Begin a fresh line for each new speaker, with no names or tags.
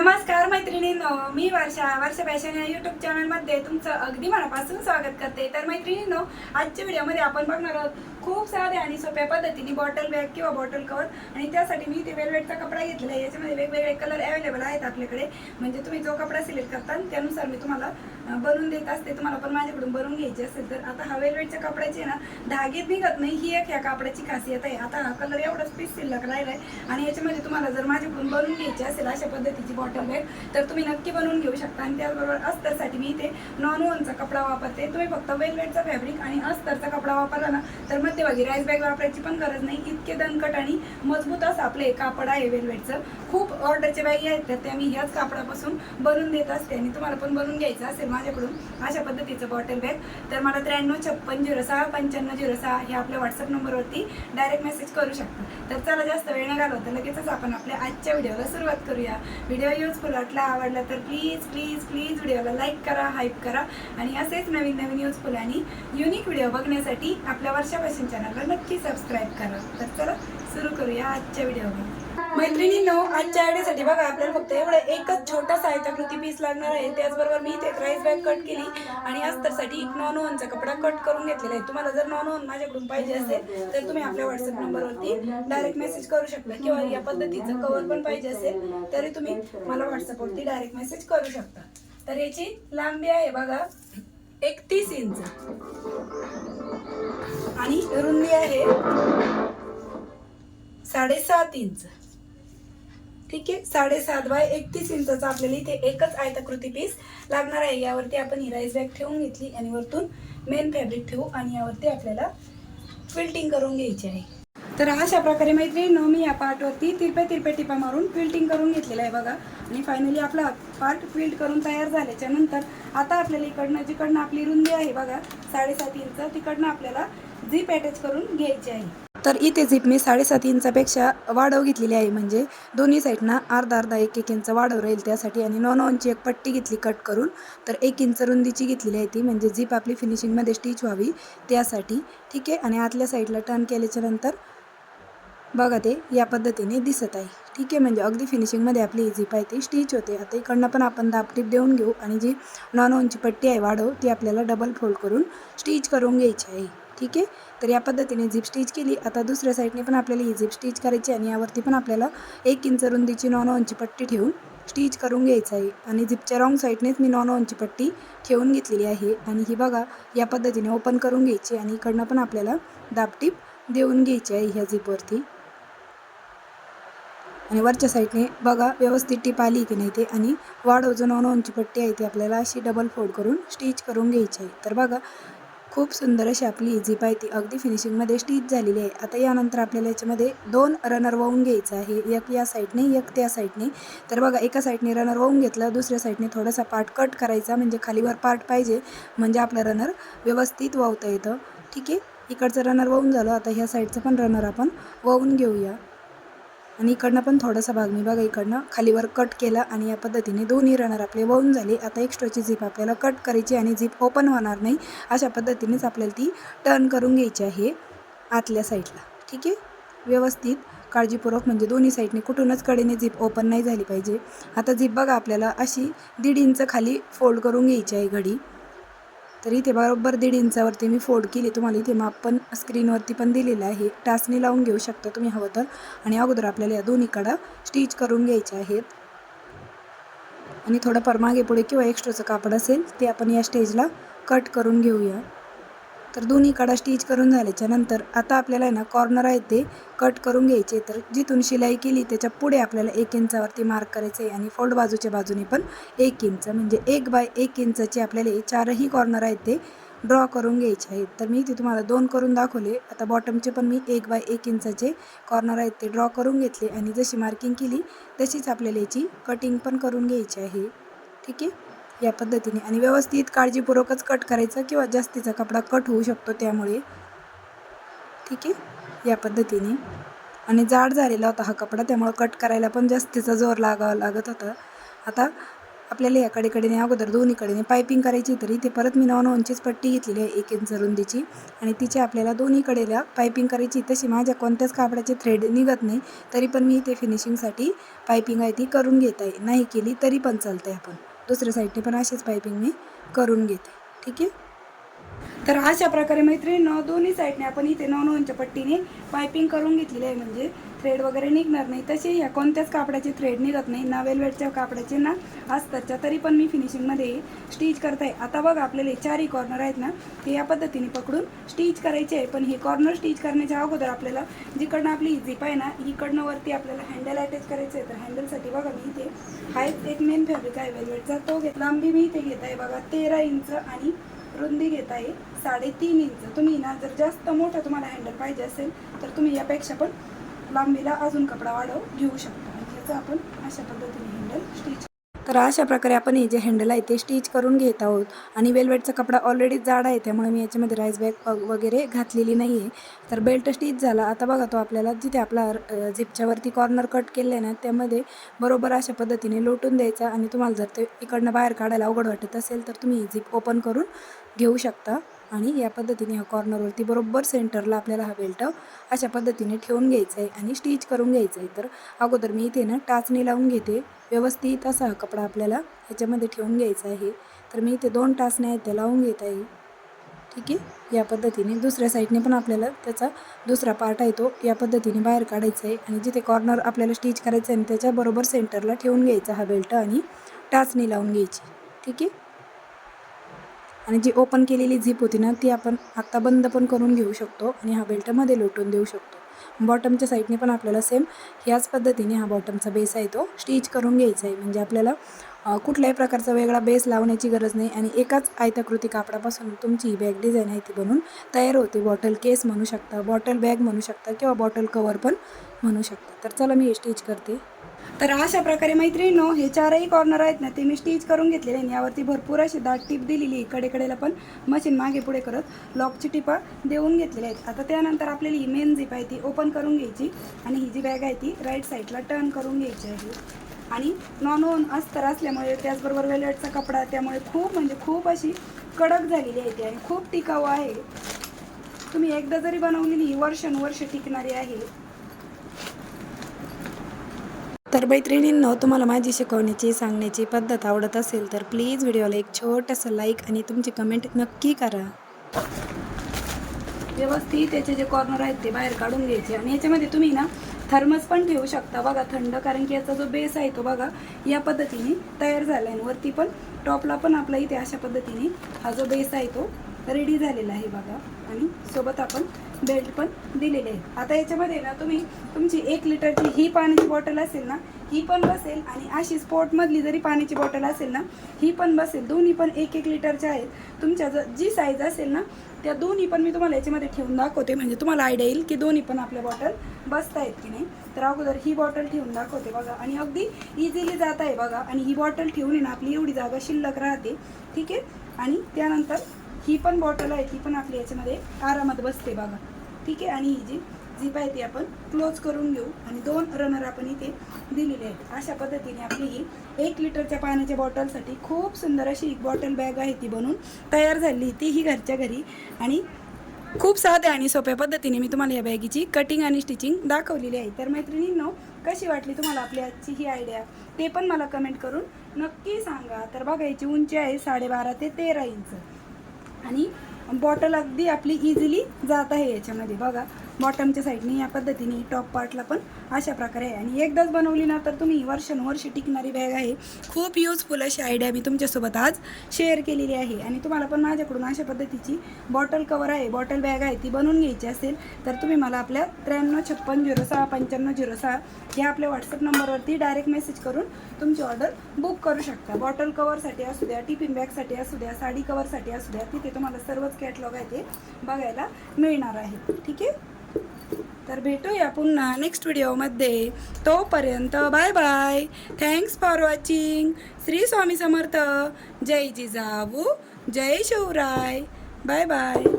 नमस्कार मैत्रिणींनो, मी वर्षा फॅशन या यूट्यूब चॅनलमध्ये तुमचं अगदी मनापासून स्वागत करते। तर मैत्रिणींनो, आजच्या व्हिडिओमध्ये आपण बघणार आहोत खूप सारे आणि सोप्या पद्धतीने बॉटल बॅग किंवा बॉटल कवर। आणि त्यासाठी मी ते वेलवेटचा कपडा घेतलेला आहे। याच्यामध्ये वेगवेगळे कलर अवेलेबल आहेत आपल्याकडे, म्हणजे तुम्ही जो कपडा सिलेक्ट करता त्यानुसार मी तुम्हाला बनवून देत असते। तुम्हाला पण माझ्याकडून बनवून घ्यायचे असेल तर आता हा वेलवेटच्या कपड्याची ना धागे निघत नाही, ही एक ह्या कापडाची खासियत आहे। आता हा कलर एवढाच पीस शिल्लक राहिलाय आणि याच्यामध्ये तुम्हाला जर माझ्याकडून बनवून घ्यायची असेल अशा पद्धतीची बॉटल बॅग तर तुम्ही नक्की बनवून घेऊ शकता। आणि त्याचबरोबर अस्तरसाठी मी इथे नॉन वनचा कपडा वापरते। तुम्ही फक्त वेलवेटचा फॅब्रिक आणि अस्तरचा कपडा वापरला ना तर मध्यभागी राईस बॅग वापरायची पण गरज नाही। इतके दणकट आणि मजबूत असं आपले कापड आहे वेलवेटचं। खूप ऑर्डरचे बॅग आहेत तर त्या मी ह्याच कापडापासून बनवून देत असते। आणि तुम्हाला पण बनवून घ्यायचं असेल माझ्याकडून अशा पद्धतीचं बॉटल बॅग तर मला 9356065506 हे आपल्या व्हॉट्सअप नंबरवरती डायरेक्ट मेसेज करू शकता। तर चला जास्त वेळ न घालवता लगेचच आपण आपल्या आजच्या व्हिडिओला सुरुवात करूया। व्हिडिओ युजफुल वाटला, आवडला तर प्लीज प्लीज प्लीज व्हिडिओला लाईक करा, हाईप करा आणि असेच नवीन नवीन युजफुल आणि युनिक व्हिडिओ बघण्यासाठी आपल्या वर्षा फॅशन चॅनलला नक्की सबस्क्राईब करा। तर चला सुरू करूया आजच्या व्हिडिओला। मैत्रिणींनो, आजच्या आयडियासाठी बघा आपल्याला फक्त एवढं एकच छोटासा आयताकृती पीस लागणार आहे। त्याचबरोबर मी इथे राईस बॅग कट केली आणि अस्तरसाठी नॉन वनचा कपडा कट करून घेतलेला आहे। तुम्हाला जर नॉन वन माझ्याकडून पाहिजे असेल तर तुम्ही आपल्या व्हॉट्सअप नंबरवरती डायरेक्ट मेसेज करू शकता, किंवा या पद्धतीचं कवर पण पाहिजे असेल तरी तुम्ही मला व्हॉट्सअपवरती डायरेक्ट मेसेज करू शकता। तर याची लांबी आहे बघा 31 इंच आणि रुंदी आहे 7.5 इंच। ठीक आहे, 7.5 बाय 31 इंचाचा आपल्याला इथे एकच आयताकृती पीस लागणार आहे। यावरती आपण ही राईस बॅग ठेवून घेतली आणि वरतून मेन फॅब्रिक ठेवू आणि यावरती आपल्याला क्विल्टिंग करून घ्यायची आहे। तर अशा प्रकारे मैत्रिणींनो, मी या पार्टवरती तिरपे टिपा मारून क्विल्टिंग करून घेतलेलं आहे बघा। आणि फायनली आपला पार्ट क्विल्ट करून तयार झाल्याच्या नंतर आता आपल्याला जिकडनं आपली रुंदी आहे बघा 7.5 इंच, तिकडनं आपल्याला झीप अटॅच करून घ्यायची आहे। तर इथे झीप मी 7.5 इंचापेक्षा वाढव घेतलेली आहे, म्हणजे दोन्ही साईडना अर्धा 1 इंच वाढव राहील त्यासाठी। आणि नॉन वनची एक पट्टी घेतली कट करून, तर 1 इंच रुंदीची घेतलेली आहे ती, म्हणजे झीप आपली फिनिशिंगमध्ये स्टिच व्हावी त्यासाठी। ठीक आहे, आणि आतल्या साईडला टर्न केल्याच्या नंतर बघा ते या पद्धतीने दिसत आहे। ठीक आहे, म्हणजे अगदी फिनिशिंगमध्ये आपली ही झीप आहे ती स्टिच होते। आता इकडनं पण आपण दाबटीप देऊन घेऊ आणि जी नॉन वनची पट्टी आहे वाढव ती आपल्याला डबल फोल्ड करून स्टिच करून घ्यायची आहे। ठीक आहे, तर या पद्धतीने झीप स्टिच केली। आता दुसऱ्या साईडने पण आपल्याला ही झीप स्टिच करायची आणि यावरती पण आपल्याला 1 इंच रुंदीची नॉन वनची पट्टी ठेवून स्टिच करून घ्यायचं आहे। आणि झीपच्या रॉंग साईडनेच मी नॉन वनची पट्टी ठेवून घेतलेली आहे आणि ही बघा या पद्धतीने ओपन करून घ्यायची आणि इकडनं पण आपल्याला दाबटीप देऊन घ्यायची आहे ह्या झीपवरती। आणि वरच्या साईडने बघा व्यवस्थित टीप आली की नाही ते, आणि वाढव जो नॉन वनची पट्टी आहे ती आपल्याला अशी डबल फोल्ड करून स्टिच करून घ्यायची आहे। तर बघा खूप सुंदर अशी आपली झीप आहे ती अगदी फिनिशिंगमध्ये स्टिच झालेली आहे। आता यानंतर आपल्याला याच्यामध्ये 2 रनर वाहून घ्यायचं आहे, एक या साईडने एक त्या साईडने। तर बघा एका साईडने रनर वाहून घेतलं, दुसऱ्या साईडने थोडासा पार्ट कट करायचा, म्हणजे खालीवर पार्ट पाहिजे म्हणजे आपलं रनर व्यवस्थित वाहता येतं। ठीक आहे, इकडचं रनर वाहून झालं, आता ह्या साईडचं पण रनर आपण वाहून घेऊया। आणि इकडनं पण थोडासा भाग मी बघा इकडनं खालीवर कट केला आणि या पद्धतीने दोन्ही रनर आपले वाहून झाले। आता एक्स्ट्राची झीप आपल्याला कट करायची आणि झीप ओपन होणार नाही अशा पद्धतीनेच आपल्याला ती टर्न करून घ्यायची आहे आतल्या साईडला। ठीक आहे, व्यवस्थित काळजीपूर्वक, म्हणजे दोन्ही साईडने कुठूनच कडेने झीप ओपन नाही झाली पाहिजे। आता झीप बघा आपल्याला अशी 1.5 इंच खाली फोल्ड करून घ्यायची आहे घडी। तर इथे बरोबर 1.5 इंचावरती मी फोल्ड केली, तुम्हाला इथे माप पण स्क्रीनवरती पण दिलेलं आहे, टाचणी लावून घेऊ शकता तुम्ही हवं तर। आणि अगोदर आपल्याला या दोन्ही कडा स्टिच करून घ्यायच्या आहेत आणि थोडंफार मागे पुढे किंवा एक्स्ट्राचं कापड असेल ते आपण या स्टेजला कट करून घेऊया। तर दोन्ही कडा स्टिच करून झाल्याच्या नंतर आता आपल्याला आहे ना कॉर्नर आहे ते कट करून घ्यायचे। तर जिथून शिलाई केली त्याच्या पुढे आपल्याला 1 इंचावरती मार्क करायचं आहे आणि फोल्ड बाजूच्या बाजूने पण 1 इंच, म्हणजे 1 बाय 1 इंचाचे आपल्याला 4ही कॉर्नर आहेत ते ड्रॉ करून घ्यायचे आहेत। तर मी इथे तुम्हाला 2 करून दाखवले, आता बॉटमचे पण मी 1 बाय 1 इंचाचे कॉर्नर आहेत ते ड्रॉ करून घेतले आणि जशी मार्किंग केली तशीच आपल्याला याची कटिंग पण करून घ्यायची आहे। ठीक आहे, या पद्धतीने, आणि व्यवस्थित काळजीपूर्वकच कट करायचं किंवा जास्तीचा कपडा कट होऊ शकतो त्यामुळे। ठीक आहे, या पद्धतीने, आणि जाड झालेला होता हा कपडा त्यामुळे कट करायला पण जास्तीचा जोर लागावा लागत होता। आता आपल्याला या कडेकडेने अगोदर दोन्हीकडेने पायपिंग करायची, तर इथे परत मी 9 इंचीच पट्टी घेतलेली आहे 1 इंच रुंदीची आणि तिची आपल्याला दोन्ही कडेला पायपिंग करायची. तशी माझ्या कोणत्याच कापडाचे थ्रेड निघत नाही, तरी पण मी इथे फिनिशिंगसाठी पायपिंग आहे ती करून घेत आहे. नाही केली तरी पण चालते, आपण दुसऱ्या साईडने पण अशीच पायपिंग मी करून घेते. ठीक आहे. तर अशा प्रकारे मैत्रिणींनो दोन्ही साईडने आपण इथे 9 इंच पट्टीने पायपिंग करून घेतलेली आहे, म्हणजे थ्रेड वगैरे निघणार नाही. तसे ह्या कोणत्याच कापडाचे थ्रेड निघत नाही, ना वेलवेटच्या कापडाचे ना अस्तरच्या, तरी पण मी फिनिशिंगमध्ये स्टिच करताय. आता बघा आपल्याला चारही कॉर्नर आहेत ना, ते या पद्धतीने पकडून स्टिच करायचे आहे. पण हे कॉर्नर स्टिच करण्याच्या अगोदर आपल्याला जिकडनं आपली झिप आहे ना, इकडनं वरती आपल्याला हँडल अटॅच करायचं आहे. तर हँडलसाठी बघा मी इथे हा एक मेन फॅब्रिक आहे वेलवेटचा, तो लांबी मी इथे घेत आहे बघा 13 इंच आणि रुंदी घेत आहे 3.5 इंच. तुम्ही ना जर जास्त मोठं तुम्हाला हँडल पाहिजे असेल तर तुम्ही यापेक्षा पण लांबीला अजून कपडा वाढव घेऊ शकता. आणि याचं आपण अशा पद्धतीने हँडल स्टिच. तर अशा प्रकारे आपण हे जे हँडल आहे ते स्टिच करून घेत आहोत. आणि वेलवेटचा कपडा ऑलरेडी जाड आहे, त्यामुळे मी याच्यामध्ये राईस बॅग वगैरे घातलेली नाही आहे. तर बेल्ट स्टिच झाला. आता बघा तो आपल्याला जिथे आपला झिपच्या वरती कॉर्नर कट केले आहे ना, त्यामध्ये बरोबर अशा पद्धतीने लोटून द्यायचा. आणि तुम्हाला जर ते इकडनं बाहेर काढायला अवघड वाटत असेल तर तुम्ही झिप ओपन करून घेऊ शकता. आणि या पद्धतीने ह्या कॉर्नरवरती बरोबर सेंटरला आपल्याला हा बेल्ट अशा पद्धतीने ठेवून घ्यायचा आहे आणि स्टिच करून घ्यायचं आहे. तर अगोदर मी इथे ना टाचणी लावून घेते. व्यवस्थित असा हा कपडा आपल्याला ह्याच्यामध्ये ठेवून घ्यायचा आहे. तर मी इथे 2 टाचण्या आहेत त्या लावून घेत आहे. ठीक आहे. या पद्धतीने दुसऱ्या साईडने पण आपल्याला त्याचा दुसरा पार्ट आहे तो या पद्धतीने बाहेर काढायचा आहे. आणि जिथे कॉर्नर आपल्याला स्टिच करायचं आहे त्याच्याबरोबर सेंटरला ठेवून घ्यायचा हा बेल्ट आणि टाचणी लावून घ्यायची. ठीक आहे. आणि जी ओपन केलेली झिप होती ना, ती आपण आत्ता बंद पण करून घेऊ शकतो आणि हा बेल्टमध्ये लोटून देऊ शकतो. बॉटमच्या साईडने पण आपल्याला सेम ह्याच पद्धतीने हा बॉटमचा बेस आहे तो स्टिच करून घ्यायचा आहे. म्हणजे आपल्याला कुठल्याही प्रकारचा वेगळा बेस लावण्याची गरज नाही आणि एकाच आयताकृती कापडापासून तुमची ही बॅग डिझाईन आहे ती बनून तयार होते. बॉटल केस म्हणू शकता, बॉटल बॅग म्हणू शकता किंवा बॉटल कवर पण म्हणू शकता. तर चला मी हे स्टिच करते. तर अशा प्रकारे मैत्रिणींनो हे चारही कॉर्नर आहेत ना, ते मी स्टिच करून घेतलेले आहे. यावरती भरपूर अशी दाट टीप दिलेली आहे. कडेकडेला पण मशीन मागे पुढे करत लॉकची टिपा देऊन घेतलेल्या आहेत. आता त्यानंतर आपल्याला ही मेन झिप आहे ती ओपन करून घ्यायची आणि ही जी बॅग आहे ती राईट साईडला टर्न करून घ्यायची आहे. आणि नॉन अस्तर असल्यामुळे त्याचबरोबर वेलवेटचा कपडा, त्यामुळे खूप अशी कडक झालेली आहे ती आणि खूप टिकाऊ आहे. तुम्ही एकदा जरी बनवलेली ही वर्षानुवर्ष टिकणारी आहे. तर मैत्रिणींनो तुम्हाला माझी शिकवण्याची सांगण्याची पद्धत आवडत असेल तर प्लीज व्हिडिओला एक छोटंसं लाईक आणि तुमची कमेंट नक्की करा. व्यवस्थित त्याचे जे कॉर्नर आहेत ते बाहेर काढून घ्यायचे. आणि याच्यामध्ये तुम्ही ना थर्मस पण ठेवू शकता बघा थंड, कारण की याचा जो बेस आहे तो बघा या पद्धतीने तयार झाला आहे. वरती पण टॉपला पण आपला इथे अशा पद्धतीने हा जो बेस आहे तो रेडी झालेला आहे बघा. आणि सोबत आपण बेल्ट पण दिलेले आहे. आता याच्यामध्ये ना तुम्ही तुमची 1 लिटरची ही पाण्याची बॉटल असेल ना, ही पण बसेल आणि अशी स्पोर्टमधली जरी पाण्याची बॉटल असेल ना, ही पण बसेल. दोन्ही पण 1-1 लिटरच्या आहेत. तुमच्या जी साईज असेल ना त्या दोन्ही पण मी तुम्हाला याच्यामध्ये ठेवून दाखवते, म्हणजे तुम्हाला आयडिया येईल की दोन्ही पण आपल्या बॉटल बसत आहेत की नाही. तर अगोदर ही बॉटल ठेवून दाखवते बघा. आणि अगदी इझिली जात आहे बघा. आणि ही बॉटल ठेवून ना आपली एवढी जागा शिल्लक राहते. ठीक आहे. आणि त्यानंतर ही पण बॉटल आहे ती पण आपली याच्यामध्ये आरामात बसते बघा. ठीक आहे. आणि ही जी झिप आहे ती आपण क्लोज करून घेऊ. आणि 2 रनर आपण इथे दिलेले आहेत. अशा पद्धतीने आपली ही 1 लिटरच्या पाण्याच्या बॉटलसाठी खूप सुंदर अशी बॉटल बॅग आहे ती बनून तयार झाली, तीही घरच्या घरी. आणि खूप साध्या आणि सोप्या पद्धतीने मी तुम्हाला या बॅगीची कटिंग आणि स्टिचिंग दाखवलेली आहे. तर मैत्रिणींनो कशी वाटली तुम्हाला आपली आजची ही आयडिया ते पण मला कमेंट करून नक्की सांगा. तर बघा याची उंची आहे 12.5 ते 13 इंच आणि बॉटल अगदी आपली इझिली जात आहे याच्यामध्ये बघा. बॉटमच्या साईडने या पद्धतीने टॉप पार्टला पण अशा प्रकारे आहे. आणि एकदाच बनवली ना तर तुम्ही वर्षानुवर्षे टिकणारी बॅग आहे. खूप युजफुल अशी आयडिया मी तुमच्यासोबत आज शेअर केलेली आहे. आणि तुम्हाला पण माझ्याकडून अशा पद्धतीची बॉटल कवर आहे, बॉटल बॅग आहे ती बनवून घ्यायची असेल तर तुम्ही मला आपल्या 9356069506 या आपल्या व्हॉट्सअप नंबरवरती डायरेक्ट मेसेज करून तुमची ऑर्डर बुक करू शकता. बॉटल कवरसाठी असू द्या, टिफिन बॅगसाठी असू द्या, साडी कवरसाठी असू द्या, तिथे तुम्हाला सर्वच कॅटलॉग आहे ते बघायला मिळणार आहे. ठीक आहे. तर भेटूया पुन्हा नेक्स्ट व्हिडिओमध्ये. तोपर्यंत bye bye. Thanks for watching. Shri Swami Samarth. जय जिजाऊ, जय शिवराय. Bye bye.